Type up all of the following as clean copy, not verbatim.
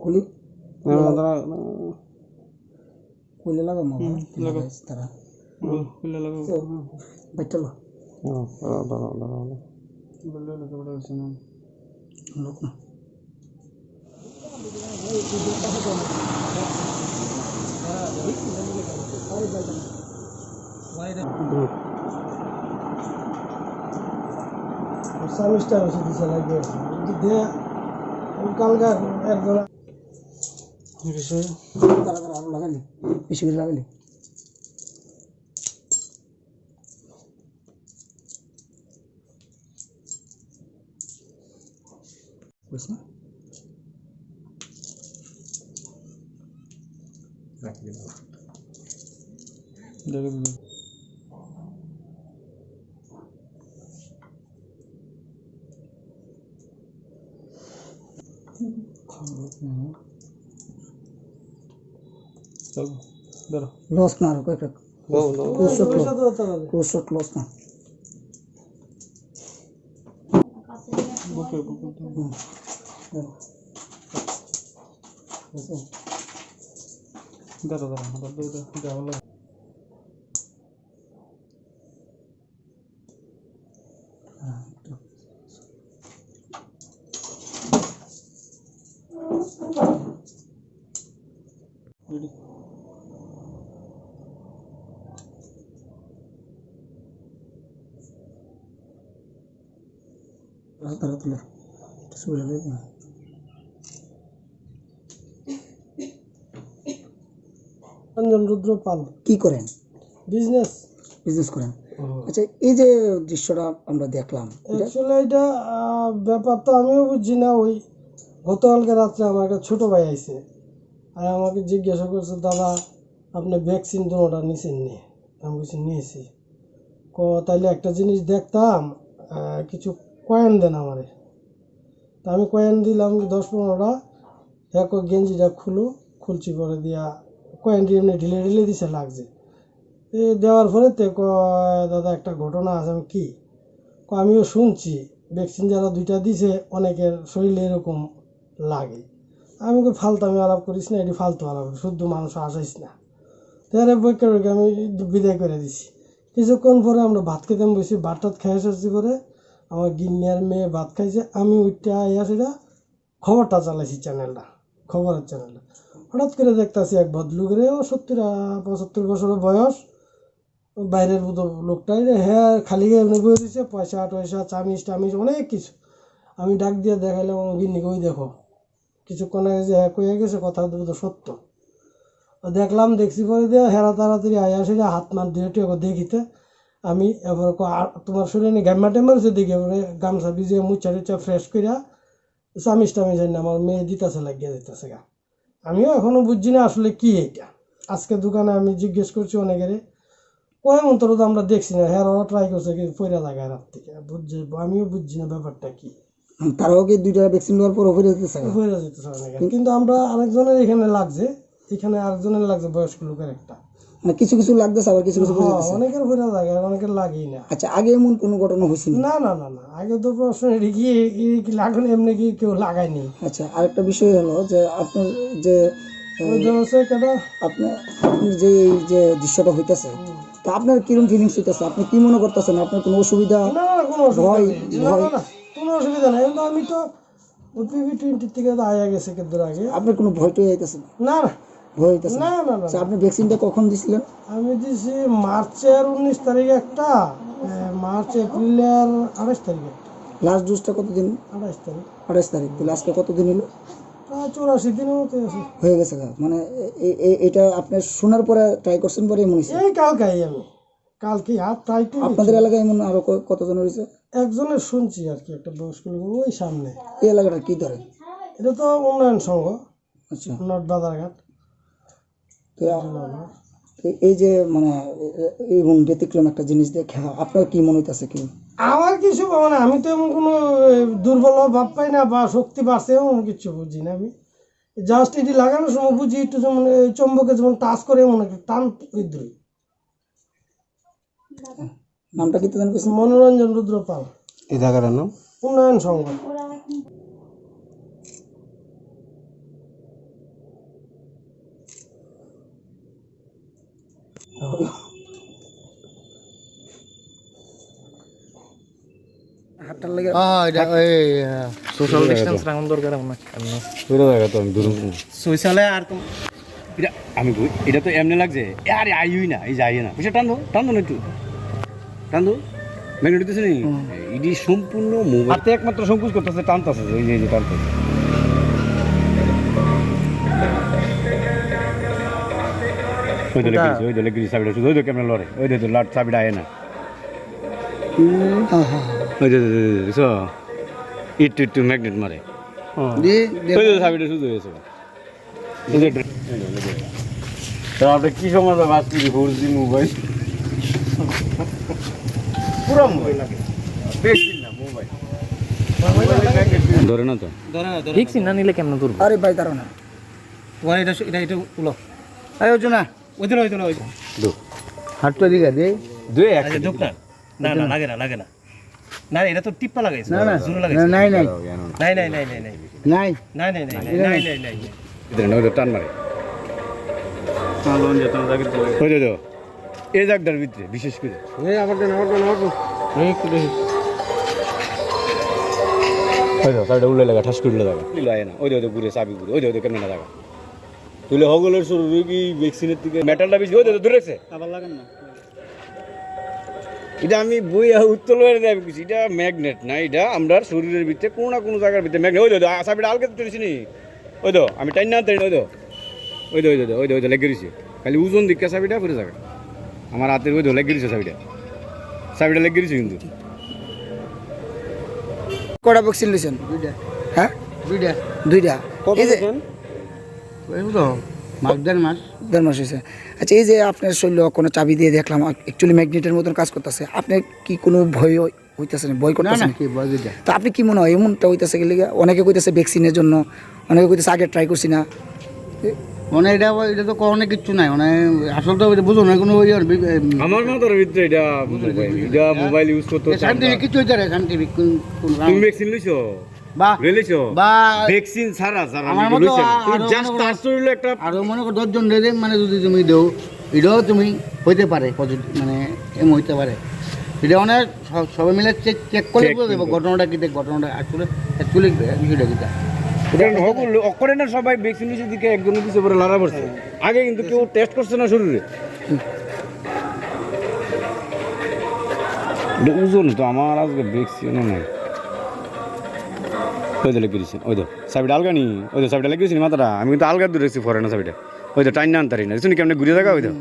কুলি কুলি লাগা মামা লাগা তারা কুলি লাগা বাইটালো বললে লাগা বড় আছে না লোক না সার্ভিসটা বেশি দিছে লাগে দে কালকার একজন বিষয় কালকার আলো লাগালি বেশি করে লাগালি বুঝছ না রাখলি দেখো लॉस ना कोई प्रक शॉट लॉस ना बुके दादा दादा তারা তুলে রঞ্জন রুদ্রপাল কি করেন বিজনেস করেন আচ্ছা এই যে দৃশ্যটা আমরা দেখলাম আসলে এটা ব্যাপার তো আমিও বুঝছি না ওই গতকালকে রাত্রে আমার একটা ছোট ভাই আইছে আর আমাকে জিজ্ঞাসা করছে দাদা আপনি ভ্যাকসিন দুটোটা নিছেন নি আমি বলছি নিয়েছি তাইলে একটা জিনিস দেখতাম কিছু কয়েন দেন আমারে তা আমি কয়েন দিলাম 10-15টা এক গেঞ্জিটা খুলছি পরে দিয়া কয়েন এমনি ঢিলে দিছে লাগছে দেওয়ার পরে দাদা একটা ঘটনা আছে আমি কি আমিও শুনছি ভ্যাকসিন যারা 2টা দিছে অনেকের শরীরে এরকম লাগে আমি ফালতু আলাপ করিস না এটি ফালতু আলাপ শুদ্ধ মানুষ আসাইস না তাহলে বইকে আমি বিদায় করে দিছি কিছুক্ষণ পরে আমরা ভাত খেতে বসি ভাত খেয়ে এসেছি করে আমার গিন্নিয়ার মেয়ে ভাত খাইছে আমি ওইটা আইয়া সেটা খবরটা চালাইছি খবরের চ্যানেলটা হঠাৎ করে দেখতেছি এক ভদ্রলোকের 70-75 বছরের বয়স বাইরের লোকটাই হ্যাঁ খালি এমনি বয়ে দিচ্ছে পয়সা চামিচ অনেক কিছু আমি ডাক দিয়ে দেখাইলাম আমার গিন্নিকে ওই দেখো কিছুক্ষণ আগে যে হ্যাঁ কয়ে গেছে কথা সত্য দেখছি পরে দিয়ে হেরা তাড়াতাড়ি আয়া সেটা হাত মার দিয়ে দেখিতে আমি এবার তোমার শরীরে গাম্মা টেম্মার হচ্ছে দেখি এবারে গামছা ভিজিয়ে মুচা ফ্রেশ করিয়া চামিচ জানি না আমার মেয়ে দিতেছে লাগিয়ে দিতেছে গা আমিও এখনো বুঝছি না আসলে কি এটা আজকে দোকানে আমি জিজ্ঞেস করছি অনেকের অন্তর তো আমরা দেখছি না হ্যাঁ ওরা ট্রাই করছে কি পয়লা জায়গায় রাত থেকে আমিও বুঝছি না ব্যাপারটা কি তারাও কি 2টা ভ্যাকসিন নেওয়ার পর ফিরে যেতেছে কিন্তু আমরা আরেকজনের এখানে লাগছে আরেকজনের লাগছে বয়স্ক লোকের একটা কিছু লাগতেছে আবার কিছু অনেকের পয়লা জায়গায় অনেকের লাগেই না আচ্ছা আগে এমন কোনো ঘটনা হয়েছিল না আগে তো প্রশ্ন কি লাগানো এমনি কি কেউ লাগায়নি আচ্ছা আরেকটা বিষয় হলো যে আপনার যে আপনি যে দৃশ্যটা হইতেছে তা আপনার কিরকম ফিলিংস হইতেছে আপনি কি মনে করতেছেন আপনার কোনো অসুবিধা কোনো অসুবিধা নাই আমি তো পিভি-20 থেকে আয়া গেছে কেদুর আগে আপনার কোনো ভয় টয় হইতেছে না ভয় হইতেছে না আপনি ভ্যাকসিনটা কখন দিছিলেন আমি দিছি মার্চের 19 তারিখে একটা মার্চ এপ্রিলের 28 তারিখে লাস্ট ডোজটা কতদিন 28 তারিখ তাহলে আজকে কতদিন হলো 84 দিনের মতো হয়ে গেছে মানে এটা আপনি শোনার পরে ট্রাই করছেন পরে এমন হয়েছে এই কালকে আর ট্রাই করি আপনাদের এলাকায় এমন আরো কতজন হয়েছে একজনের শুনছি আর কি একটা বয়স্ক লোক ওই সামনে এই এলাকাটা কি ধরে এটা তো উন্নয়ন সংঘ আচ্ছা নট বাজারঘাট তো এই যে মানে এবং ব্যতিক্রম একটা জিনিস দেখে আপনার কি মনে হইতেছে কি আমার কিছু মানে আমি তো এমন কোনো দুর্বল ভাব পাই না বা শক্তি বাড়ছে এমন কিছু বুঝি না আমি জাস্ট এটি লাগানোর সময় বুঝি একটু যেমন চম্বকে যেমন টাচ করে এমন একটা টান বিদ্রোহী নামটা কি জানেন মনোরঞ্জন রুদ্রপাল এই জায়গার নাম উন্নয়ন সংঘ হাতটার লাগে এটা ওই সোশ্যাল ডিসটেন্স রাখুন দরকার আমার পুরো জায়গা তো আমি দূর সোশ্যালে আর তো আমি এটা তো এমনি লাগছে আরে আইই না এই যাই না বুঝে টান দো না একটু টান দো ম্যাগনেট দিতেছে নি এটি সম্পূর্ণ মোবাইল হাতে একমাত্র সংকোচ করতেছে টানতেছে এই যে টানতেছে ওই দলে গিরি সাবিটা শুধু ওই দলে ক্যামেরা লড়ে ওই দলে লাট সাবিটা আয় না ওই যে সো ইট ম্যাগনেট মারে ওই দলে সাবিটা শুধু হয়েছে তো আপনি কি সমাজ মাছ কি ফোরজি মোবাইল পুরো মোবাইল লাগে বেশি না মোবাইল ধরে না তো দেখছি না নিলে কেমন ধরবো আরে ভাই দাঁড়াও না ওরা এটা উলো আরে ওই না ওই দো হাতটা দিকে দে দুই এক দুক না লাগে না না এটা তো টিপ্পা লাগাইছে না জোর লাগাইছে নাই ইদার না টান মারে লোন যেত না জায়গা ওই দে এই জায়গাটার ভিতরে বিশেষ করে এই আবার এই একটু দেখি ওই দে সাইডে উল্লে লাগা ঠাস করে লাগা লয় না ওই দে ঘুরে চাবি ঘুরে ওই দে কেমন লাগা তুলে হগলের শুরু কি ভ্যাকসিনের থেকে মেটালটা বেশি ওই দে দূরে রাখছে আবার লাগান না এটা আমি বই উত্তর দেয় কিছু এটা ম্যাগনেট না এটা আমরা শরীরের ভিতরে কোনো না কোনো জায়গার ভিতরে ম্যাগনেট ওই দো চাবিটা আলকে চলেছি নি ওই দো আমি টাইম না তাই ওই দো লেগে গেছে খালি ওজন দিকে চাবিটা পরে যাবে আমার হাতের ওই দো লেগে গেছে চাবিটা লেগে গেছে কিন্তু কটা ভ্যাকসিন লইছেন দুইটা হ্যাঁ দুইটা এই যে দেড় মাস হয়েছে আচ্ছা এই যে আপনার শরীর কোনো চাবি দিয়ে দেখলাম অ্যাকচুয়ালি ম্যাগনেটের মতন কাজ করতেছে আপনি কি কোনো ভয় হইতেছে না ভয় করতেছেন তো আপনি কি মনে হয় এমনটা হইতেছে গেলে অনেকে কইতেছে ভ্যাকসিনের জন্য অনেকে কইতেছে আগে ট্রাই করছি না মানে এটা তো অনেক কিছু নাই মানে আসলে তো বুঝো না কোনো আমার মাথার ভিতরে এটা মোবাইল ইউজ করতে সাইন্টিফিক কিছু হইতে রে সাইন্টিফিক তুমি ভ্যাকসিন লইছো বা রেলেছো বা ভ্যাকসিন ছাড়া আমার মতো জাস্ট তার শরীরে একটা আর মনে করো 10 জন রে মানে যদি তুমি দেও এটাও তুমি হইতে পারে পজিটিভ মানে এম হইতে পারে এটা অনেক সবাই মিলে চেক করে দেবো ঘটনাটা অ্যাকচুয়ালি বিষয়টা কিটা অকরে না সবাই ভ্যাকসিন নিচে দিকে একজনের দিকে পরে লাড়া পড়ছে আগে কিন্তু কেউ টেস্ট করছে না শরীরে ওজন তো আমার আজকে ভ্যাকসিনও নাই ওই তো লেগে গেছি ওই তো সাবিটা আলগা নি ওই তো সাবিটা লেগে গেছি মাথাটা আমি কিন্তু আলগা দূরে রেখেছি ফরেনা সাবিটা ওই তো টাইন না আনতারি না শুনি কেমন ঘুরে থাকা ওই তো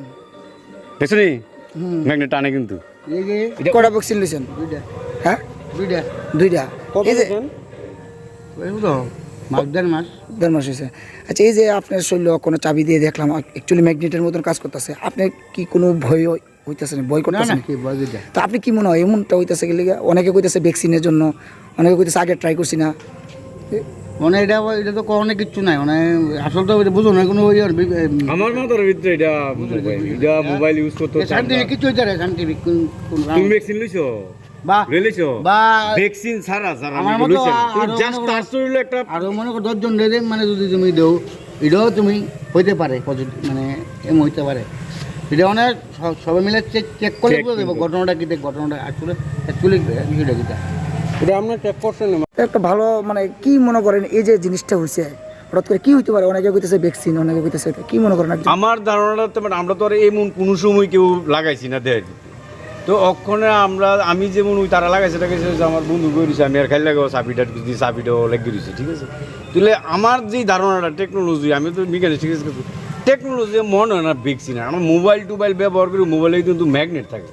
দেখছো নি ম্যাগনেট টানে কিন্তু কটা ভ্যাকসিন লইছেন দুইটা হ্যাঁ দুইটা এই যে দেড় মাস হয়েছে আচ্ছা এই যে আপনার শরীর কোনো চাবি দিয়ে দেখলাম অ্যাকচুয়ালি ম্যাগনেটের মতন কাজ করতেছে আপনি কি কোনো ভয় হইতেছে না ভয় করতেছেন তো আপনি কি মনে হয় এমনটা হইতেছে গেলে অনেকে কইতেছে ভ্যাকসিনের জন্য অনেকে কইতেছে আগে ট্রাই করছি না মানে এটা তো অনেক কিছু নাই মানে আসলে তো বুঝো না কোনো আমার মাথার ভিতরে এটা মোবাইল ইউজ করতে সাইন্টিফিক কিছু হইতে রে সাইন্টিফিক তুমি ভ্যাকসিন লইছো বা রেলেছো বা ভ্যাকসিন ছাড়া আমার মতো জাস্ট তার শরীরে একটা আর মনে করো 10 জন রে মানে যদি তুমি দেও এটাও তুমি হইতে পারে পজিটিভ মানে এম হইতে পারে এটা অনেক সবাই মিলে চেক করে দেবো ঘটনাটা অ্যাকচুয়ালি বিষয়টা কিটা এটা আমরা চেক করছেন একটা ভালো মানে কি মনে করেন এই যে জিনিসটা হয়েছে হঠাৎ করে কি হইতে পারে অনেকে কইতেছে ভ্যাকসিন অনেকে কইতেছে কি মনে করেন আমার ধারণাটা তো আমরা তো আর এমন কোনো সময় কেউ লাগাইছি না দেখ তো অক্ষণে আমি যেমন ওই তারা লাগাইছে আমার বন্ধু করেছে আমি আর খাই লাগাবো চাবিটাও লেগে দিয়েছি ঠিক আছে তাহলে আমার যে ধারণাটা টেকনোলজি আমি তো বিজ্ঞানী ঠিক আছে টেকনোলজি মনে হয় না ভ্যাকসিন আমার মোবাইল ব্যবহার করি মোবাইলে কিন্তু ম্যাগনেট থাকে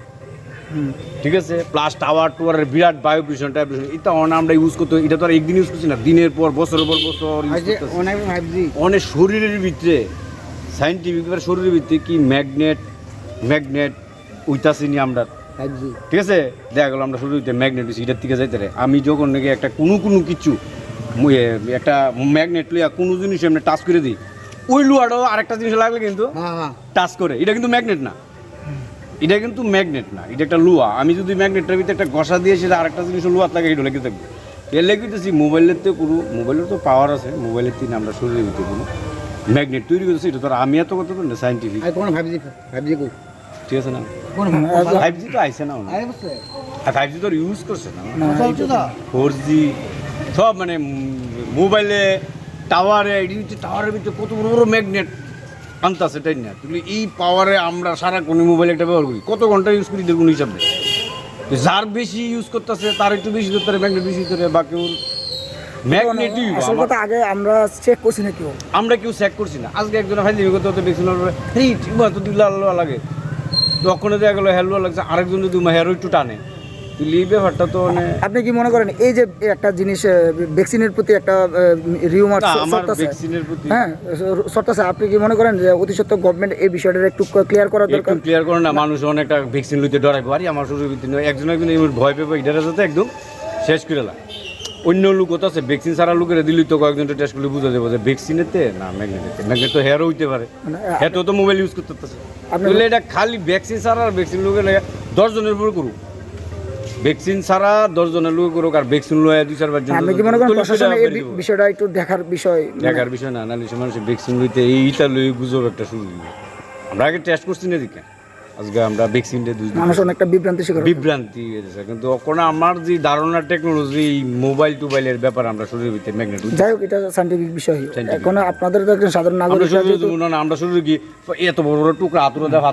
ঠিক আছে প্লাস টাওয়ারের বিরাট ভাইব্রেশন এটা আমরা ইউজ করতে এটা তো আর একদিন ইউজ করছি না দিনের পর বছরের পর বছর অনেক শরীরের ভিতরে সাইন্টিফিক শরীরের ভিতরে কি ম্যাগনেট উইতাছি নি আমরা ঠিক আছে দেখা গেল আমরা শরীরে ম্যাগনেট এটার থেকে যাইতে আমি যখন নাকি একটা কোনো কিছু একটা ম্যাগনেট লইয়া কোনো জিনিস আমরা টাচ করে দিই ওই লুয়াটাও আরেকটা জিনিস লাগলে কিন্তু টাচ করে এটা কিন্তু ম্যাগনেট না এটা একটা লুয়া আমি যদি ম্যাগনেটটার ভিতরে একটা ঘষা দিয়ে সেটা আরেকটা জিনিস লুয়ার লাগে এটা লেগে থাকবে এর লেগেতেছি মোবাইলের তো মোবাইলের তো পাওয়ার আছে মোবাইলের থেকে আমরা শরীরের ভিতরে কোনো ম্যাগনেট তৈরি করতেছি এটা তো আমি এত কথা তো না সাইন্টিফিক ঠিক আছে না? কোন 5G তো আইছে না, আরে বুঝছে 5G তো ইউজ করছে না, না, 4G সব মানে মোবাইলে টাওয়ারে টাওয়ারের ভিতরে কত বড় বড় ম্যাগনেট আনতেছে, তাই না? তুমি এই পাওয়ারে আমরা সারাক্ষণ মোবাইল একটা ব্যবহার করি, কত ঘন্টা ইউজ করি দেখুন হিসাব নেই। যার বেশি ইউজ করতেছে তার একটু বেশি করতে ম্যাগনেট বেশি করে, বাকি ম্যাগনেটই আসল কথা আগে আমরা চেক করছি না কেউ, আমরা কেউ চেক করছি না। আজকে একজনের ফাইল করতে হতে দেখছিল তো দিল্লা লাগে, তখন দেখা গেলো হেলুয়া লাগছে, আরেকজন যদি হেরো একটু টানে, তুই এই ব্যাপারটা তো মানে আপনি কি মনে করেন এই যে একটা জিনিস ভ্যাকসিনের প্রতি একটা রিউমার আমার ভ্যাকসিনের প্রতি হ্যাঁ সরতেছে, আপনি কি মনে করেন যে অতি সত্ত্বর গভর্নমেন্ট এই বিষয়টা একটু ক্লিয়ার করা একটু দরকার? ক্লিয়ার করে না, মানুষ অনেকটা ভ্যাকসিন লইতে ডরাই পারি, আমার শরীরের ভিতরে একজন ভয় পেয়ে এটার সাথে একদম শেষ করে লাগ। অন্য লোক হতো আছে ভ্যাকসিন ছাড়া লোকের দিল্লি তো কয়েকজনটা টেস্ট করলে বুঝা যাবো যে ভ্যাকসিনেতে না ম্যাগনেটেতে, ম্যাগনেট তো হেয়ারও হইতে পারে, হ্যাঁ তো মোবাইল ইউজ করতে পারতেছে। তাহলে এটা খালি ভ্যাকসিন ছাড়া আর ভ্যাকসিন লোকের 10 জনের উপরে করুক, ভ্যাকসিন ছাড়া 10 জনের লোক করুক, আর ভ্যাকসিন লয়ে 2-4 জন। আপনি কি মনে করেন প্রশাসন এই বিষয়টা একটু দেখার বিষয়? দেখার বিষয় না, নাহলে মানুষের ভ্যাকসিন লইতে এইটা লই গুজব একটা শুরু হইবে। আমরা আগে টেস্ট করছি না দিকে, আজকে আমরা ভ্যাকসিন দিয়ে মানুষ অনেকটা বিভ্রান্তি শিকার বিভ্রান্তি হয়েছে। কিন্তু ওখানে আমার যে ধারণা টেকনোলজি মোবাইল টোবাইলের ব্যাপার, আমরা শরীরের ভিতরে ম্যাগনেট, যাই হোক এটা সায়েন্টিফিক বিষয়। এখন আপনাদের তো একজন সাধারণ নাগরিক, আমরা শুরু কি এত বড় বড় টুকরা হাতুর দেয়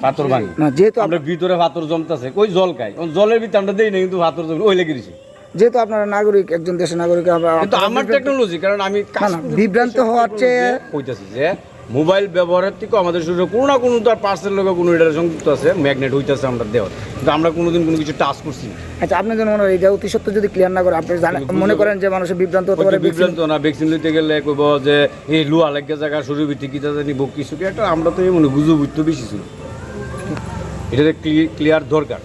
পাথর ভাঙি না, যেহেতু আমরা ভিতরে পাথর জমতেছে, কই জল খাই, জলের ভিতরে আমরা দেই না, কিন্তু পাথর জমি ওই লেগে দিছি। যেহেতু আপনারা নাগরিক, একজন দেশের নাগরিক, কিন্তু আমার টেকনোলজি, কারণ আমি বিভ্রান্ত হওয়ার চেয়ে কইতাছি যে মোবাইল ব্যবহারের থেকে আমাদের শরীরে কোনো না কোনো তার পার্সেল লোক কোনো এটার সংযুক্ত আছে, ম্যাগনেট হইতেছে আমরা দেওয়ার, কিন্তু আমরা কোনোদিন কোনো কিছু টাচ করছি না। আচ্ছা, আপনি যেন মনে হয় এটা অতি সত্য যদি ক্লিয়ার না করে, আপনি মনে করেন যে মানুষের বিভ্রান্ত হতে পারে। বিভ্রান্ত না, ভ্যাকসিন লইতে গেলে কইব যে এই লুয়া লাগে জায়গা শরীর ভিতরে কি জানি বক কিছু কি একটা, আমরা তো এই মনে গুজব বুঝতে বেশি ছিল, এটা ক্লিয়ার দরকার।